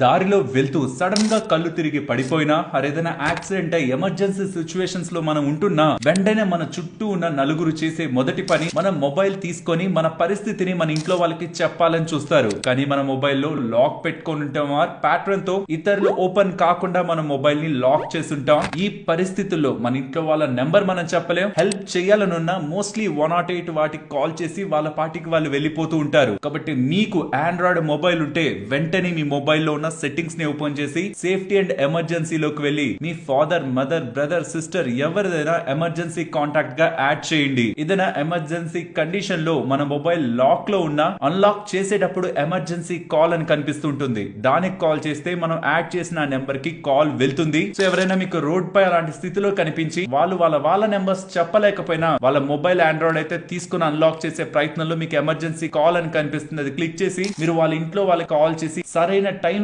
దారిలో వెళ్తూ సడన్ గా కళ్ళు తిరిగి పడిపోయినా ఏదైనా యాక్సిడెంట్ అయి ఎమర్జెన్సీ సిచ్యువేషన్స్ లో మనం ఉంటున్నా వెంటనే మన చుట్టూ ఉన్న నలుగురు చేసే మొదటి పని మన మొబైల్ తీసుకొని మన పరిస్థితిని మన ఇంట్లో వాళ్ళకి చెప్పాలని చూస్తారు. కానీ మన మొబైల్లో లాక్ పెట్టుకొని ఉంటాం. ప్యాటర్న్ తో ఇతరులు ఓపెన్ కాకుండా మన మొబైల్ ని లాక్ చేసుంటాం. ఈ పరిస్థితుల్లో మన ఇంట్లో వాళ్ళ నెంబర్ మనం చెప్పలేం. హెల్ప్ చేయాలనున్నా మోస్ట్లీ 108 వాటికి కాల్ చేసి వాళ్ళ పాటికి వాళ్ళు వెళ్ళిపోతూ ఉంటారు. కాబట్టి మీకు ఆండ్రాయిడ్ మొబైల్ ఉంటే వెంటనే మీ మొబైల్లో ఉన్న సెట్టింగ్స్ ని ఓపెన్ చేసి సేఫ్టీ అండ్ ఎమర్జెన్సీలోకి వెళ్ళి మీ ఫాదర్, మదర్, బ్రదర్, సిస్టర్ ఎవరిదైనా ఎమర్జెన్సీ కాంటాక్ట్ గా యాడ్ చేయండి. ఏదైనా ఎమర్జెన్సీ కండిషన్ లో మన మొబైల్ లాక్ లో ఉన్న అన్లాక్ చేసేటప్పుడు ఎమర్జెన్సీ కాల్ అని కనిపిస్తుంటుంది. దానికి కాల్ చేస్తే మనం యాడ్ చేసిన నెంబర్ కి కాల్ వెళ్తుంది. సో ఎవరైనా మీకు రోడ్ పై అలాంటి స్థితిలో కనిపించి వాళ్ళ నెంబర్స్ చెప్పలేకపోయినా వాళ్ళ మొబైల్ ఆండ్రాయిడ్ అయితే తీసుకుని అన్లాక్ చేసే ప్రయత్నంలో మీకు ఎమర్జెన్సీ కాల్ అని కనిపిస్తుంది. అది క్లిక్ చేసి మీరు వాళ్ళ ఇంట్లో వాళ్ళకి కాల్ చేసి సరైన టైం